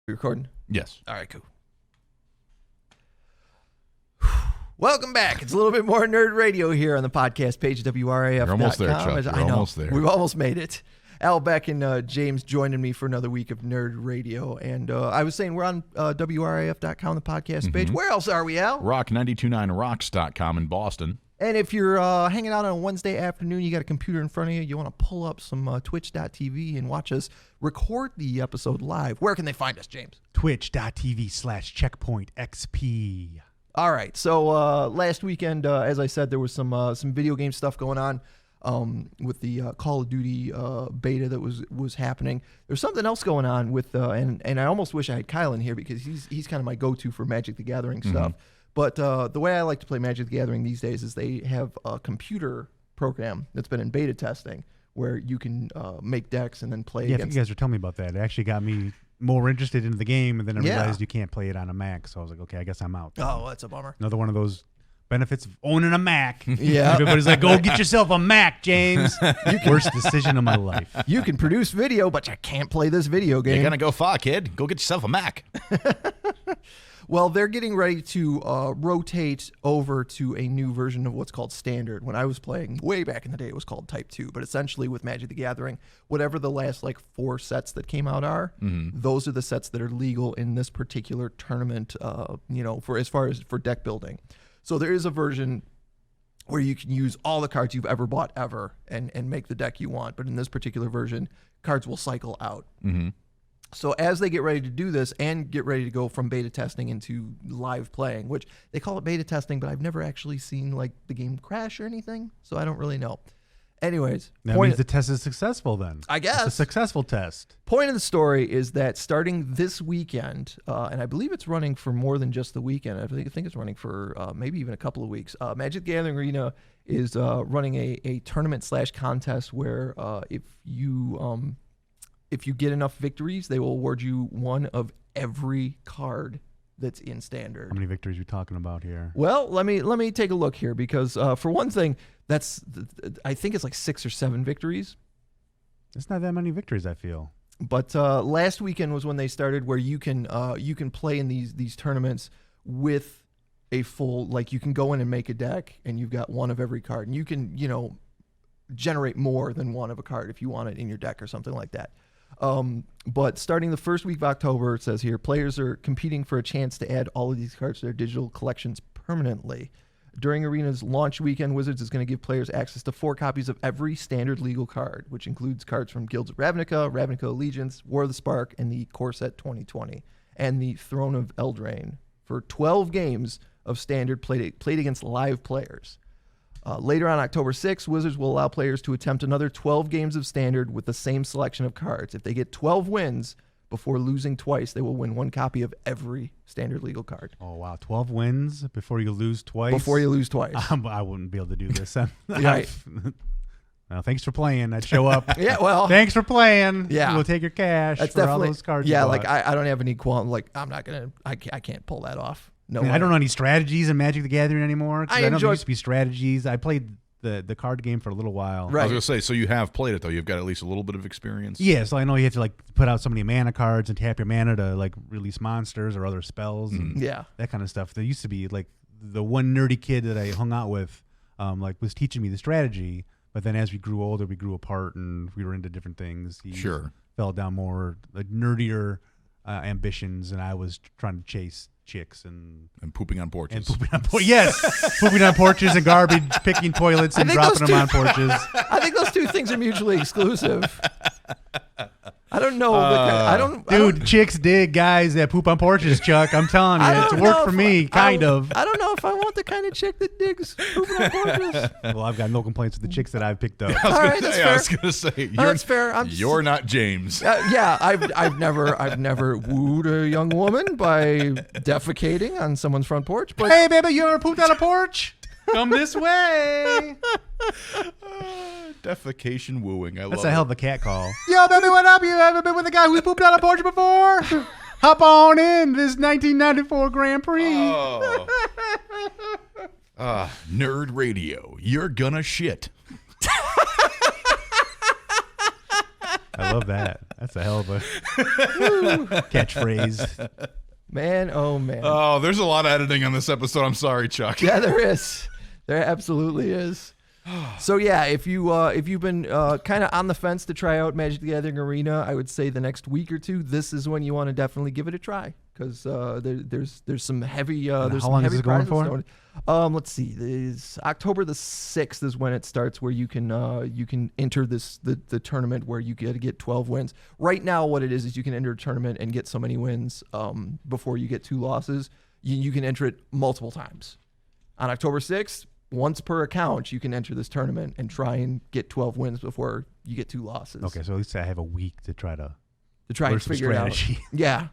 You recording? Yes. All right, cool. Welcome back. It's a little bit more Nerd Radio here on the podcast page, WRAF.com. You're almost there, Chuck. You're almost there. We've almost made it. Al, Beck, and James joining me for another week of Nerd Radio. And I was saying we're on WRAF.com, the podcast page. Where else are we, Al? Rock929rocks.com in Boston. And if you're hanging out on a Wednesday afternoon, you got a computer in front of you, you want to pull up some twitch.tv and watch us record the episode live. Where can they find us, James? Twitch.tv/checkpointxp. All right. So last weekend, as I said, there was some video game stuff going on with the Call of Duty beta that was happening. There's something else going on with, and I almost wish I had Kyle in here because he's kind of my go-to for Magic the Gathering stuff. But the way I like to play Magic the Gathering these days is they have a computer program that's been in beta testing where you can make decks and then play against. Yeah, you guys were telling me about that. It actually got me more interested in the game, and then I realized you can't play it on a Mac. So I was like, okay, I guess I'm out. Oh, that's a bummer. Another one of those benefits of owning a Mac. Yeah. Everybody's like, go get yourself a Mac, James. Worst decision of my life. You can produce video, but you can't play this video game. You're going to go far, kid. Go get yourself a Mac. Well, they're getting ready to rotate over to a new version of what's called Standard. When I was playing way back in the day, it was called Type 2. But essentially with Magic the Gathering, whatever the last 4 sets that came out are, those are the sets that are legal in this particular tournament, for as far as for deck building. So there is a version where you can use all the cards you've ever bought ever and make the deck you want. But in this particular version, cards will cycle out. So as they get ready to do this and get ready to go from beta testing into live playing, which they call it beta testing, but I've never actually seen the game crash or anything, so I don't really know. Anyways. That means the test is successful then. I guess. It's a successful test. Point of the story is that starting this weekend, and I believe it's running for more than just the weekend. I think it's running for maybe even a couple of weeks. Magic the Gathering Arena is running a tournament/contest where if you get enough victories, they will award you one of every card that's in Standard. How many victories are we talking about here? Well, let me take a look here because for one thing, I think it's 6 or 7 victories. It's not that many victories, I feel. But last weekend was when they started where you can play in these tournaments with a full, you can go in and make a deck and you've got one of every card, and you can generate more than one of a card if you want it in your deck or something like that. But starting the first week of October, it says here, players are competing for a chance to add all of these cards to their digital collections permanently. During Arena's launch weekend, Wizards is going to give players access to 4 copies of every Standard legal card, which includes cards from Guilds of Ravnica, Ravnica Allegiance, War of the Spark, and the Core Set 2020, and the Throne of Eldraine for 12 games of Standard played against live players. Later on October 6th, Wizards will allow players to attempt another 12 games of Standard with the same selection of cards. If they get 12 wins before losing twice, they will win 1 copy of every Standard legal card. Oh, wow. 12 wins before you lose twice? Before you lose twice. I wouldn't be able to do this. Right. Well, thanks for playing. I'd show up. Yeah, well. Thanks for playing. Yeah. We'll take your cash That's for all those cards. Yeah, you bought. I don't have any qualm. I'm not going to, I can't pull that off. No, I don't know any strategies in Magic the Gathering anymore. I know there used to be strategies. I played the card game for a little while. Right. I was going to say, so you have played it, though. You've got at least a little bit of experience. Yeah, so I know you have to put out so many mana cards and tap your mana to release monsters or other spells and that kind of stuff. There used to be the one nerdy kid that I hung out with was teaching me the strategy, but then as we grew older, we grew apart and we were into different things. He fell down more nerdier ambitions, and I was trying to chase chicks and pooping on porches. Yes, pooping on porches and garbage picking toilets and dropping them on porches. I think those two things are mutually exclusive. I don't know. Dude, chicks dig guys that poop on porches, Chuck. I'm telling you, it's worked for me, kind of. I don't know if I want the kind of chick that digs pooping on porches. Well, I've got no complaints with the chicks that I've picked up. I was going to say, that's fair. You're not James. I've never wooed a young woman by defecating on someone's front porch. But hey, baby, you ever pooped on a porch? Come this way. Defecation wooing. That's a hell of a cat call. Yo, baby, what up? You ever been with a guy who's pooped on a porch before? Hop on in this 1994 Grand Prix. Nerd Radio. You're gonna shit. I love that. That's a hell of a catchphrase. Man, oh man. Oh, there's a lot of editing on this episode. I'm sorry, Chuck. Yeah, there is. There absolutely is. So yeah, if you've been kind of on the fence to try out Magic the Gathering Arena, I would say the next week or two, this is when you want to definitely give it a try because there's some heavy there's how some long heavy is it going prizes. for? Let's see, this October the 6th is when it starts, where you can enter the tournament where you get 12 wins. Right now, what it is you can enter a tournament and get so many wins before you get 2 losses. You can enter it multiple times. On October 6th. Once per account, you can enter this tournament and try and get 12 wins before you get 2 losses. Okay, so at least I have a week to try and figure it out. Yeah,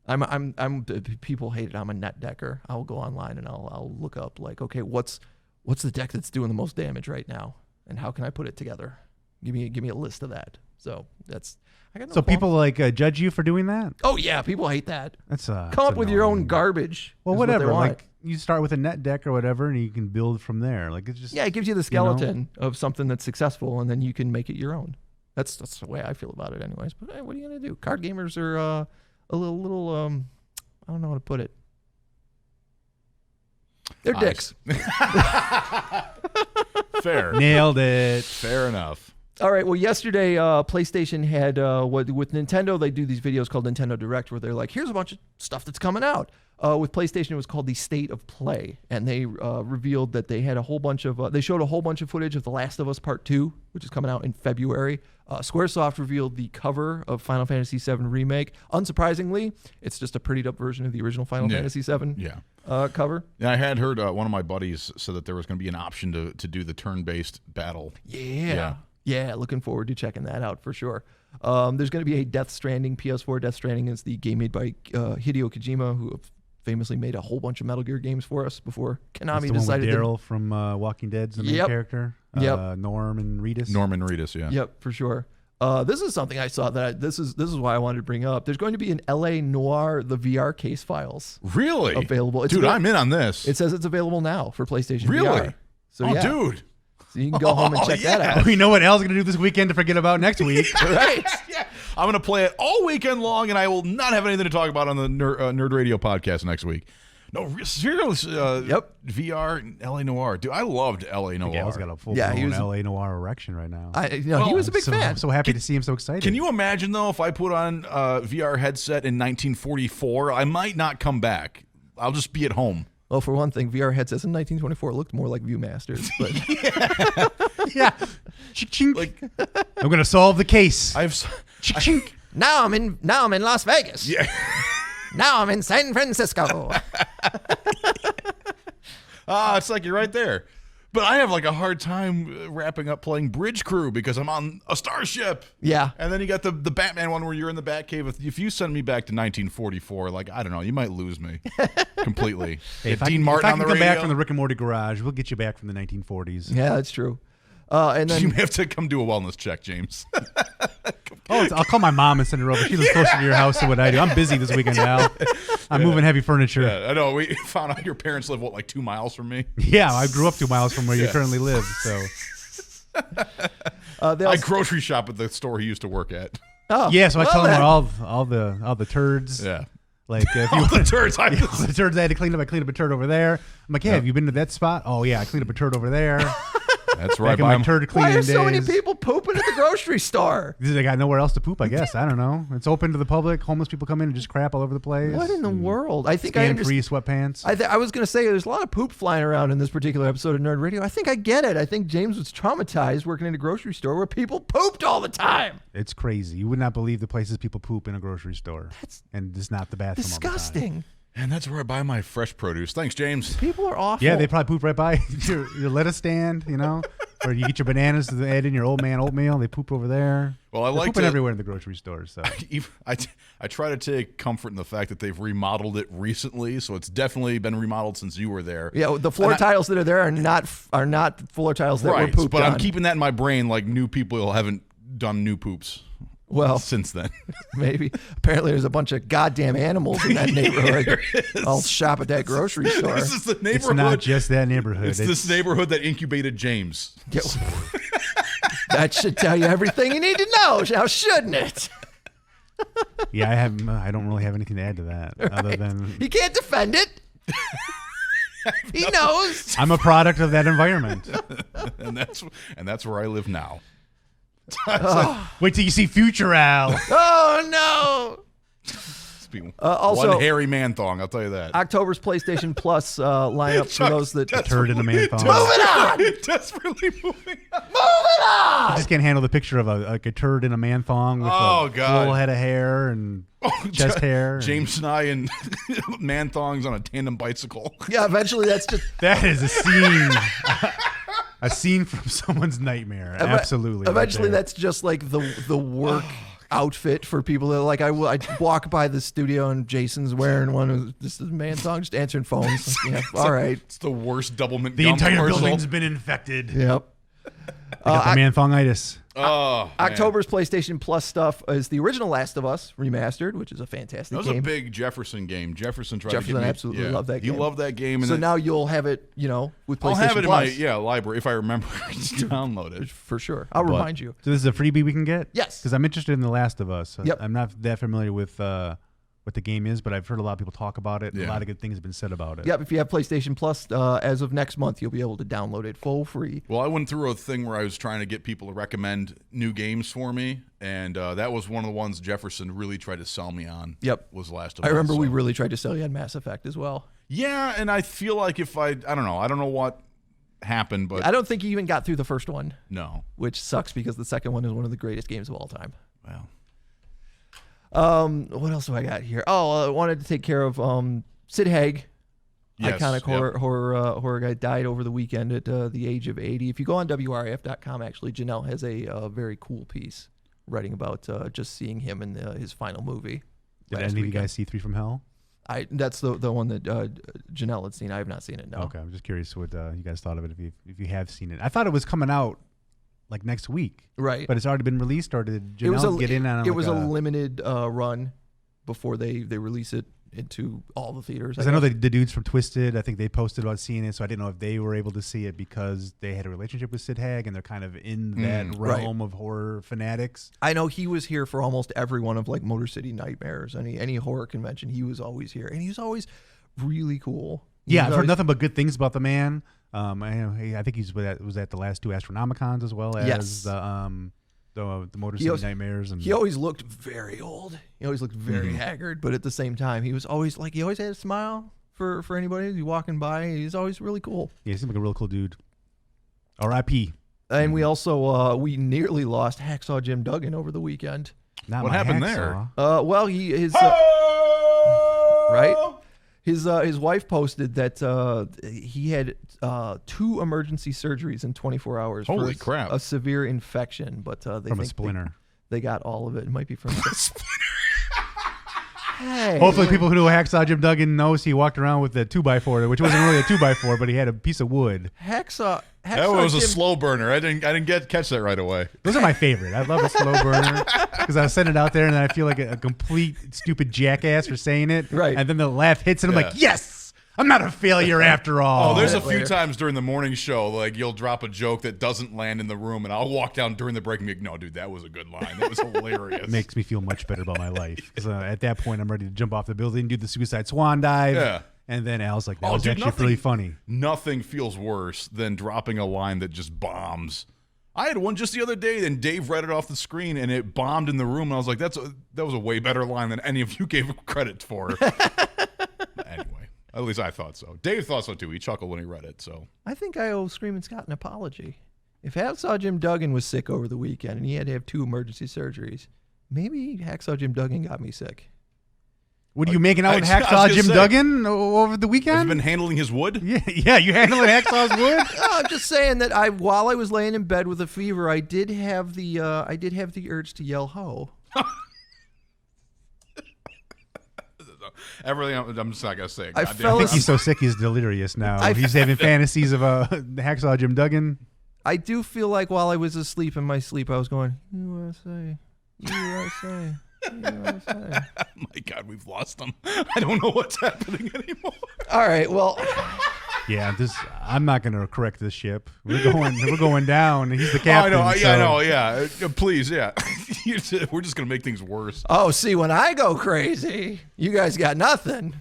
I'm people hate it. I'm a net decker. I'll go online and I'll look up like, okay, what's the deck that's doing the most damage right now, and how can I put it together? Give me a list of that. So that's. I got no so qualms. people like judge you for doing that? Oh yeah, people hate that. That's come up with your own garbage. Well, whatever. Like you start with a net deck or whatever, and you can build from there. Like it's just it gives you the skeleton of something that's successful, and then you can make it your own. That's the way I feel about it, anyways. But hey, what are you gonna do? Card gamers are a little I don't know how to put it. They're dicks. Fair. Nailed it. Fair enough. All right. Well, yesterday, PlayStation had with Nintendo, they do these videos called Nintendo Direct, where they're like, "Here's a bunch of stuff that's coming out." With PlayStation, it was called the State of Play, and they revealed that they had a whole bunch of they showed a whole bunch of footage of The Last of Us Part 2, which is coming out in February. SquareSoft revealed the cover of Final Fantasy VII Remake. Unsurprisingly, it's just a prettied up version of the original Final Fantasy VII cover. Yeah, I had heard one of my buddies said that there was going to be an option to do the turn-based battle. Yeah, looking forward to checking that out for sure. There's going to be a Death Stranding, PS4 Death Stranding is the game made by Hideo Kojima, who famously made a whole bunch of Metal Gear games for us before Konami decided. Daryl from Walking Dead's the main character. Norman Reedus. Yeah. Yep, for sure. This is something I saw that this is why I wanted to bring up. There's going to be an LA Noire the VR case files. Really? Available. Dude, I'm in on this. It says it's available now for PlayStation VR. Really? So dude. So you can go home and check that out. We know what Al's going to do this weekend to forget about next week. Right. Yeah. I'm going to play it all weekend long, and I will not have anything to talk about on the Nerd Radio podcast next week. No, seriously. VR LA Noire. Dude, I loved LA Noire. Al's got a full-blown LA Noire erection right now. He was a big fan. I'm so happy to see him so excited. Can you imagine, though, if I put on a VR headset in 1944, I might not come back. I'll just be at home. Well, for one thing, VR headsets in 1924 looked more like Viewmasters. But yeah. Like, I'm going to solve the case. Now I'm in Las Vegas. Yeah. Now I'm in San Francisco. It's like you're right there. But I have like a hard time wrapping up playing Bridge Crew because I'm on a starship. Yeah. And then you got the Batman one where you're in the Batcave. If you send me back to 1944, like, I don't know, you might lose me completely. Hey, if Dean Martin on the radio. If I can come back from the Rick and Morty garage, we'll get you back from the 1940s. Yeah, that's true. And then you may have to come do a wellness check, James. I'll call my mom and send her over. She lives closer to your house than what I do. I'm busy this weekend now. I'm moving heavy furniture. Yeah, I know. We found out your parents live, like 2 miles from me? Yeah, I grew up 2 miles from where you currently live. So I grocery shop at the store he used to work at. Oh, yeah, so I tell him all the turds. Yeah. Like if you the turds, the turds I had to clean up. I cleaned up a turd over there. I'm like, have you been to that spot? Oh yeah, I cleaned up a turd over there. That's right. My turd cleaning Why are so many people pooping at the grocery store? They got nowhere else to poop, I guess. I don't know. It's open to the public. Homeless people come in and just crap all over the place. What in the world? I think free sweatpants. I was going to say there's a lot of poop flying around in this particular episode of Nerd Radio. I think I get it. I think James was traumatized working in a grocery store where people pooped all the time. It's crazy. You would not believe the places people poop in a grocery store. And it's not the bathroom. Disgusting. And that's where I buy my fresh produce. Thanks, James. People are awful. Yeah, they probably poop right by your lettuce stand, or you get your bananas to add in your old man oatmeal. They poop over there. Well, They're pooping everywhere in the grocery store. So I try to take comfort in the fact that they've remodeled it recently, so it's definitely been remodeled since you were there. Yeah, the floor tiles that are there are not floor tiles that were pooped but on. I'm keeping that in my brain like new people haven't done new poops. Well, since then, maybe. Apparently, there's a bunch of goddamn animals in that neighborhood. I'll shop at that grocery store. This is the neighborhood. It's not just that neighborhood. It's this neighborhood that incubated James. That should tell you everything you need to know, now shouldn't it? Yeah, I don't really have anything to add to that, other than he can't defend it. He knows. I'm a product of that environment, and that's where I live now. Wait till you see Future Al. Oh no. Also, one hairy man thong, I'll tell you that. October's PlayStation Plus lineup for those that turd in a man thong. Moving on. Desperately moving on. Moving on. I just can't handle the picture of a turd in a man thong with a full head of hair and chest hair. James and I and man thongs on a tandem bicycle. Yeah, eventually that's just that is a scene. A scene from someone's nightmare. Absolutely. Eventually that's just like the work outfit for people that like I walk by the studio and Jason's wearing one of this is man thong just answering phones. Yeah, all right. It's the worst doublemint. The entire building's been infected. Yep. I got the man thongitis. October's PlayStation Plus stuff is the original Last of Us remastered, which is a fantastic game. That was a big Jefferson game. Jefferson absolutely loved that game. He loved that game. So now you'll have it, with PlayStation Plus. I'll have it in my library if I remember to download it. For sure. I'll remind you. So this is a freebie we can get? Yes. Because I'm interested in The Last of Us. Yep. I'm not that familiar with what the game is, but I've heard a lot of people talk about it. And a lot of good things have been said about it. Yep. If you have PlayStation Plus, as of next month, you'll be able to download it full free. Well, I went through a thing where I was trying to get people to recommend new games for me, and that was one of the ones Jefferson really tried to sell me on. Yep. Was Last of Us. I remember we really tried to sell you on Mass Effect as well. Yeah, and I feel like if I don't know what happened, but I don't think you even got through the first one. No. Which sucks because the second one is one of the greatest games of all time. Well. What else do I got here? I wanted to take care of Sid Haig, iconic horror guy, died over the weekend at the age of 80. If you go on WRAF.com, actually, Janelle has a very cool piece writing about just seeing him in his final movie. Did any of you guys see 3 from Hell? That's the one that Janelle had seen. I have not seen it. No. Okay, I'm just curious what you guys thought of it if you have seen it. I thought it was coming out like next week, right? But it's already been released, or did Janelle get in on it? It was a limited run before they release it into all the theaters. Because I know the dudes from Twisted, I think they posted about seeing it, so I didn't know if they were able to see it because they had a relationship with Sid Haig and they're kind of in that realm of horror fanatics. I know he was here for almost every one of like Motor City Nightmares, any horror convention. He was always here, and he was always really cool. I've heard nothing but good things about the man. I think was at the last 2 Astronomicons as well as the Motor City Nightmares. And he always looked very old. He always looked very haggard, but at the same time, he was always he always had a smile for anybody who's walking by. He's always really cool. Yeah, he seemed like a real cool dude. R.I.P. And we also we nearly lost Hacksaw Jim Duggan over the weekend. What happened there? Well, his right. His wife posted that he had 2 emergency surgeries in 24 hours. Holy for crap! A severe infection, but they from a splinter. They got all of it. It might be from a splinter. Hey. Hopefully, people who know Hacksaw Jim Duggan knows he walked around with a 2x4, which wasn't really a 2x4, but he had a piece of wood. Hacksaw that was a slow burner. I didn't catch that right away. Those are my favorite. I love a slow burner because I send it out there and then I feel like a complete stupid jackass for saying it. Right. And then the laugh hits and I'm like, yes, I'm not a failure after all. Oh, there's a few times during the morning show, like you'll drop a joke that doesn't land in the room, and I'll walk down during the break and be like, no, dude, that was a good line. That was hilarious. It makes me feel much better about my life. Because at that point, I'm ready to jump off the building, do the suicide swan dive. Yeah. And then Al's like, that was actually really funny. Nothing feels worse than dropping a line that just bombs. I had one just the other day, and Dave read it off the screen, and it bombed in the room. And I was like, that was a way better line than any of you gave credit for. Anyway, at least I thought so. Dave thought so, too. He chuckled when he read it. So I think I owe Screaming Scott an apology. If Hacksaw Jim Duggan was sick over the weekend, and he had to have 2 emergency surgeries, maybe Hacksaw Jim Duggan got me sick. What are you making out with Hacksaw Jim Duggan over the weekend? Have you been handling his wood? Yeah, you handling Hacksaw's wood? I'm just saying that while I was laying in bed with a fever, I did have the urge to yell ho. Everything I'm just not gonna say. I think he's so sick he's delirious now. He's having fantasies of Hacksaw Jim Duggan. I do feel like while I was asleep in my sleep, I was going USA, USA. My God, we've lost them. I don't know what's happening anymore. All right, well, Yeah, I'm not going to correct this ship. We're going down. He's the captain. I know. Yeah. Please, yeah. We're just going to make things worse. Oh, see, when I go crazy, you guys got nothing.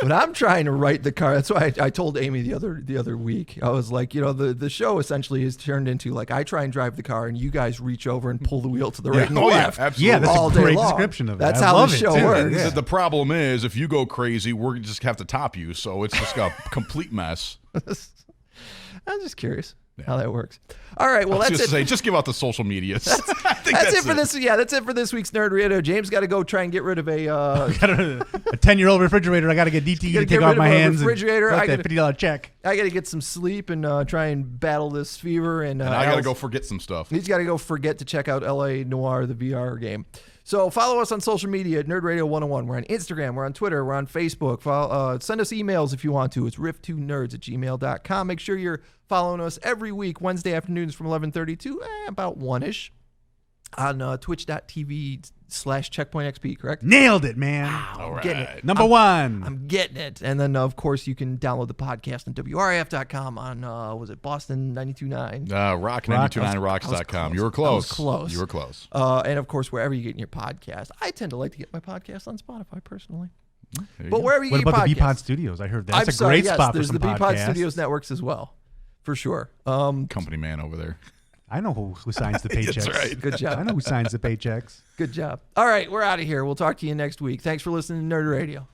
When I'm trying to write the car, that's why I told Amy the other week. I was like, the show essentially is turned into like I try and drive the car, and you guys reach over and pull the wheel to the right and the left. Yeah, absolutely. Yeah, that's all a day great long. description of it. That's how the show works. Yeah. The problem is, if you go crazy, we're just have to top you. So it's just a complete mess. I'm just curious how that works. All right, well, that's it. Just give out the social medias. That's it for this. Yeah, that's it for this week's Nerd Radio. James got to go try and get rid of a 10-year-old refrigerator. I got to get DTE to take off my hands. Refrigerator. I got that $50 check. I got to get some sleep and try and battle this fever. And I got to go forget some stuff. He's got to go forget to check out LA Noire, the VR game. So follow us on social media at Nerd Radio 101. We're on Instagram. We're on Twitter. We're on Facebook. Send us emails if you want to. It's riff2nerds@gmail.com. Make sure you're following us every week, Wednesday afternoons from 11:30 to about 1-ish on twitch.tv/checkpointxp, correct? Nailed it, man. All right. Getting it. Number one. I'm getting it. And then, of course, you can download the podcast on WRAF.com on, was it Boston 92.9? Rock929rocks.com. You were close. Close. You were close. And, of course, wherever you get your podcast. I tend to like to get my podcast on Spotify, personally. But wherever you get your podcast. What about the BPod Studios? I heard that's a great spot for some podcasts. There's the BPod Studios networks as well, for sure. Company man over there. I know who signs the paychecks. That's right. Good job. I know who signs the paychecks. Good job. All right, we're out of here. We'll talk to you next week. Thanks for listening to Nerd Radio.